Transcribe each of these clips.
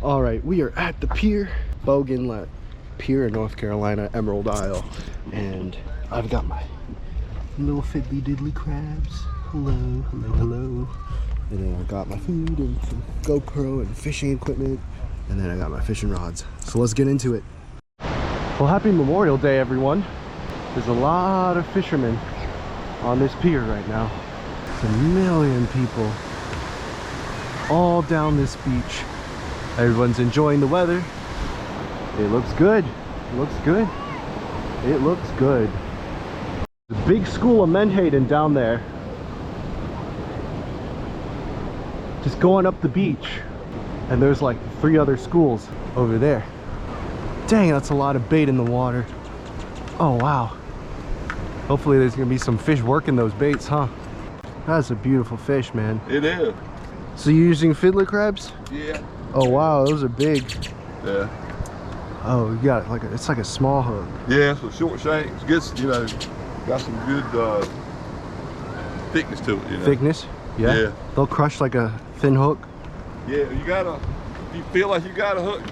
All right, we are at the pier, Bogue Inlet Pier in North Carolina, Emerald Isle, and I've got my little fiddly diddly crabs. Hello, hello, hello. And then I got my food and some GoPro and fishing equipment, and then I got my fishing rods. So let's get into it. Well, happy Memorial Day, everyone. There's a lot of fishermen on this pier right now. It's 1 million people all down this beach. Everyone's enjoying the weather. It looks good. It looks good. It looks good. The big school of Menhaden down there. Just going up the beach. And there's like 3 other schools over there. Dang, that's a lot of bait in the water. Oh, wow. Hopefully there's gonna be some fish working those baits, huh? That's a beautiful fish, man. It is. So you're using fiddler crabs? Yeah. Oh wow, those are big. Yeah. Oh, you got like it's like a small hook. Yeah, so short shanks, good, you know, got some good thickness to it, you know. Thickness? Yeah. Yeah. They'll crush like a thin hook. Yeah, you gotta, if you feel like you got a hook,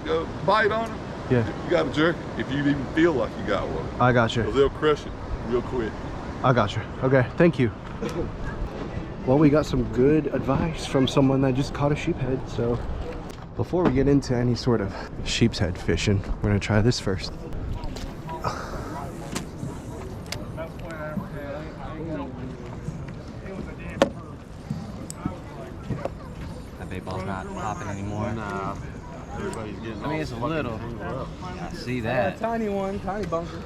bite on it, yeah, you gotta jerk it if you even feel like you got one. I got you. They'll crush it real quick. I got you. Okay, thank you. Well, we got some good advice from someone that just caught a sheephead, so before we get into any sort of sheep's head fishing, we're gonna try this first. That bait ball's not popping anymore. Nah, everybody's getting I mean, it's a little. I see that. Tiny one, tiny bunker.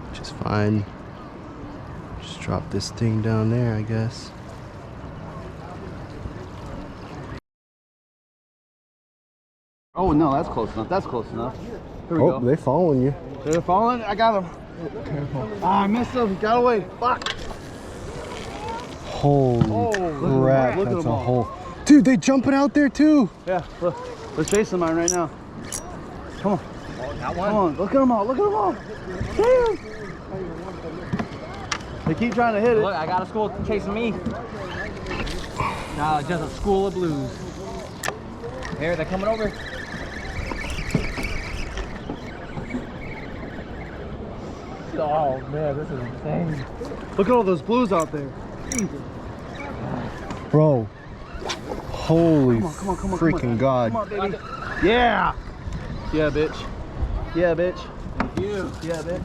Which is fine. Just drop this thing down there, I guess. Oh no, that's close enough. That's close enough. Here we Oh, go. they're following you. They're falling. I got them. Careful. Ah, I missed him. Got away. Fuck. Holy crap, Look at that's them a all. whole... Dude, they jumping out there too. Yeah, look. We're chasing mine right now. Come on. Got one. Come on. Look at them all. Look at them all. Damn. They keep trying to hit it. Look, I got a school chasing me. No, it's just a school of blues. Here, they're coming over. Oh man, this is insane. Look at all those blues out there. Bro. Holy Come on, freaking God. Come on, baby. Yeah. Yeah, bitch. Yeah, bitch. Thank you. Yeah, bitch.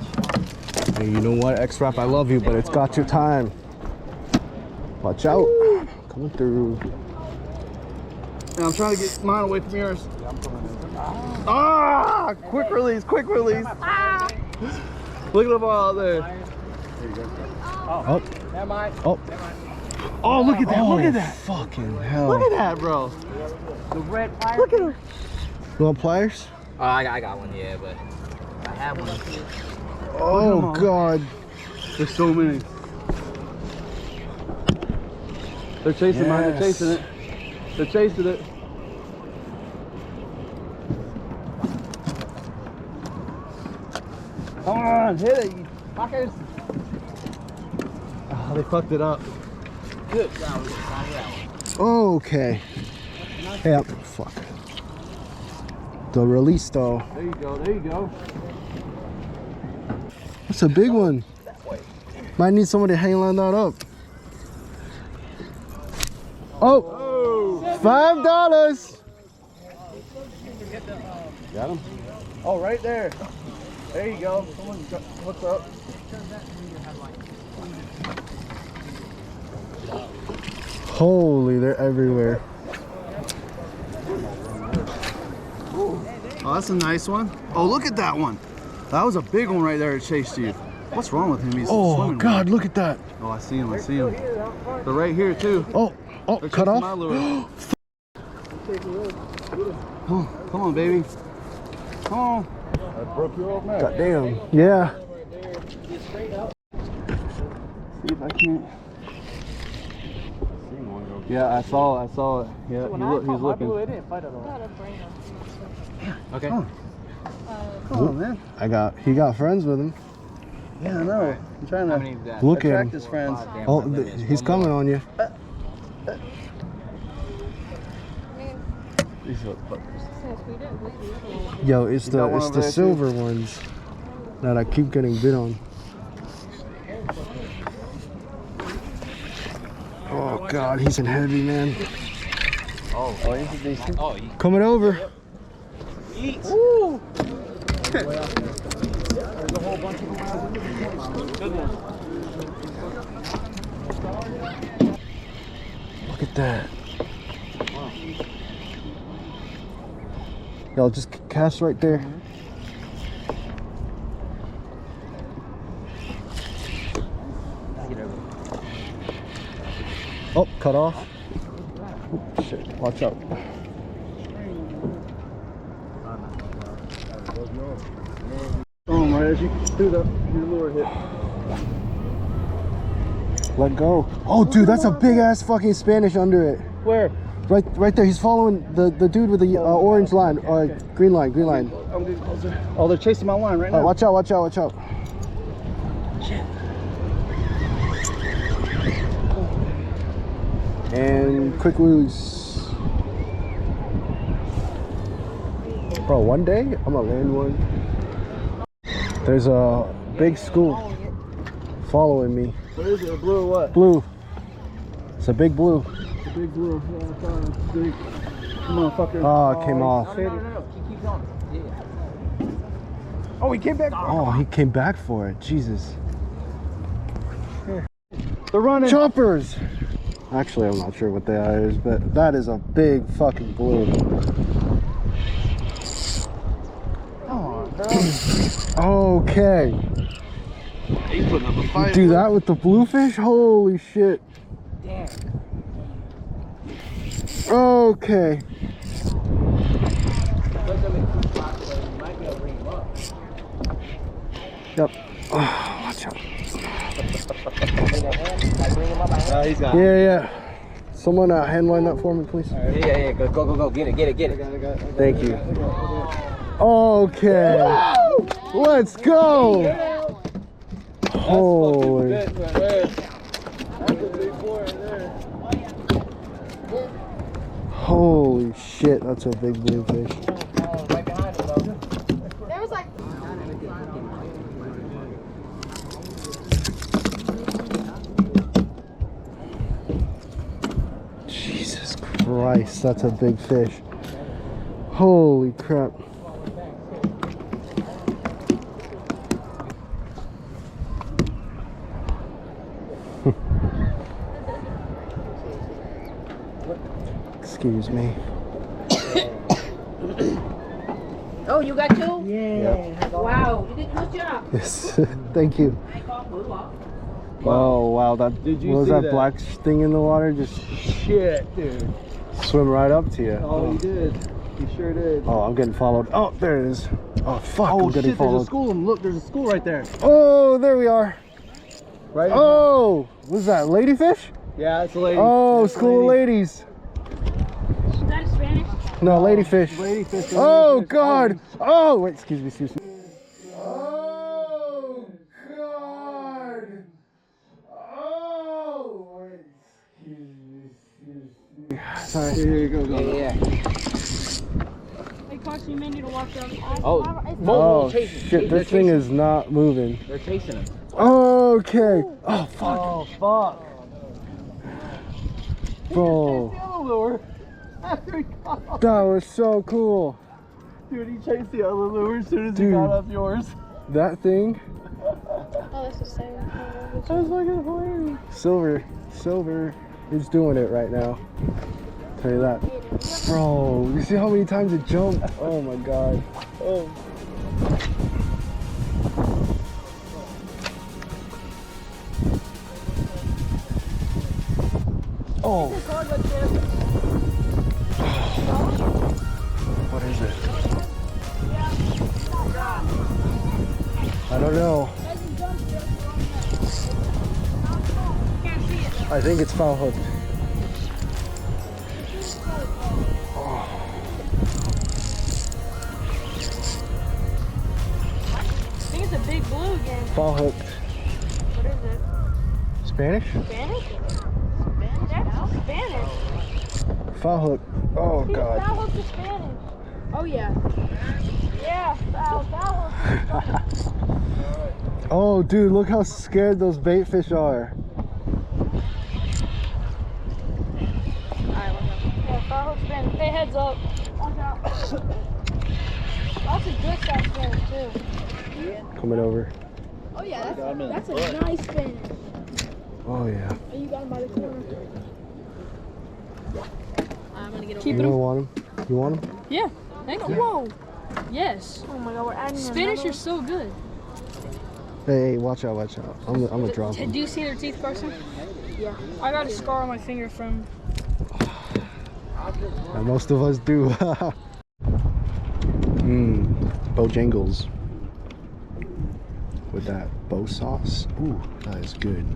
Hey, you know what, X-Rap, I love you, but it's got your time. Watch out. Coming through. And I'm trying to get mine away from yours. Ah! Quick release, quick release. Ah! Look at them all out there. Oh. Never mind. Oh. Oh, look at that, look at that. Fucking hell. Look at that, bro. The red fire. Look at her. You want pliers? Oh, I got one, yeah, but I have one. Oh, God. There's so many. They're chasing mine, they're chasing it. They're chasing it. Come on, hit it, you fuckers. Oh, they fucked it up. Good. Okay. Hey, up. Fuck. The release though. There you go, there you go. That's a big one. Might need somebody to hang line that up. Oh, $5. Got him? Oh, right there. There you go. Someone, what's up? Holy, they're everywhere. Oh, that's a nice one. Oh, look at that one. That was a big one right there that chased you. What's wrong with him? He's Oh, swimming God, weird. look at that. Oh, I see him, I see him. They're right here, too. Oh, They're cut chasing my off. lure. Come on, baby. Come on. I broke you off now. God damn. Yeah. See if I can't. Yeah, I saw it. Yeah, he's looking. Okay. Come on, man. He got friends with him. Yeah, I know. I'm trying How to many is that? Look at attract him. his friends. Oh, he's coming on you. These little fuckers. Yo, it's You got one the over there, too? silver ones that I keep getting bit on. Oh God, he's in heavy, man. Oh, he's a decent. Oh, Coming over. eat. Woo! There's a whole bunch of them. Good one. Look at that. Y'all just cast right there. Oh, cut off. Oh, shit, watch out. Boom, right as you do your lure hit. Let go. Oh, dude, that's a big ass fucking Spanish under it. Where? Right there. He's following the dude with the orange line, green line. I'm getting closer. Oh, they're chasing my line right now. Watch out, watch out, watch out. Shit. And quick release. Bro, one day I'm gonna land one. There's a big school following me. What is it? A blue or what? Blue. It's a big blue. A big blue. Yeah, I thought it was big. Come on, fucker. Oh, it came off. No. Keep going. Yeah. Oh, he came back. Oh, he came back for it. Jesus. They're running. Choppers! Actually, I'm not sure what that is, but that is a big fucking blue. Come on, bro. Okay. He's putting up a You fight. do that with the bluefish? Holy shit. Damn. Okay. Yep. Oh, watch out. He's got Yeah. Someone hand line that for me, please. Yeah. Go. Get it. Thank you. Okay. Let's go. Holy. Holy shit, that's a big bluefish. right behind him, though. There was like Jesus Christ, that's a big fish. Holy crap. Excuse me. oh, you got two? Yeah. Wow, you did a good job. Yes. Thank you. I called Blue off. Oh wow, that Did you what was see that that? black thing in the water? Just Shit, dude. swim right up to you. Oh, you did. You sure did. Oh, I'm getting followed. Oh, there it is. Oh fuck, Oh I'm getting shit, there's a followed. school. Look, there's a school right there. Oh, there we are. Right? Oh, what's that? Ladyfish? Yeah, it's a lady. Oh, It's a school of ladies. Is that Spanish? No, ladyfish. Ladyfish. Oh God. Oh, wait, excuse me. Oh God. Oh, wait, excuse me. Sorry. Here you go. Yeah. Hey, Carson, you may need to watch out. Oh shit, this thing is not moving. They're chasing him. Okay. Oh fuck. Oh, fuck. Bro, The other lure. After he got off. that was so cool. Dude, he chased the other lure as soon as Dude. he got off yours. That thing, Oh, that's the same. That was fucking hilarious. silver is doing it right now. Tell you that. Bro, you see how many times it jumped? Oh my God. Oh. Oh. What is it? I don't know. I think it's foul hooked. I think It's a big blue again. Fall hook. What is it? Spanish? Spanish? Spanish? That's Spanish. Fall hook. Oh See, god. foul hook's is Spanish. Oh yeah. Yeah, foul hook. Oh dude, look how scared those bait fish are. Alright, watch out. Yeah, foul hook's Spanish. Hey, heads up. Watch out. That's a good size Spanish too. Coming over. Oh yeah, that's a nice Spanish. Oh yeah. Oh, you got him by the corner. I'm gonna get over. You don't want him? You want him? Yeah. Thank you. Whoa. Yes. Oh my god, we're adding Spanish are so good. Hey, watch out, watch out. I'm gonna drop him. Do you see their teeth, Carson? Yeah. I got a scar on my finger from. And most of us do. Bojangles with that bow sauce. Ooh, that is good.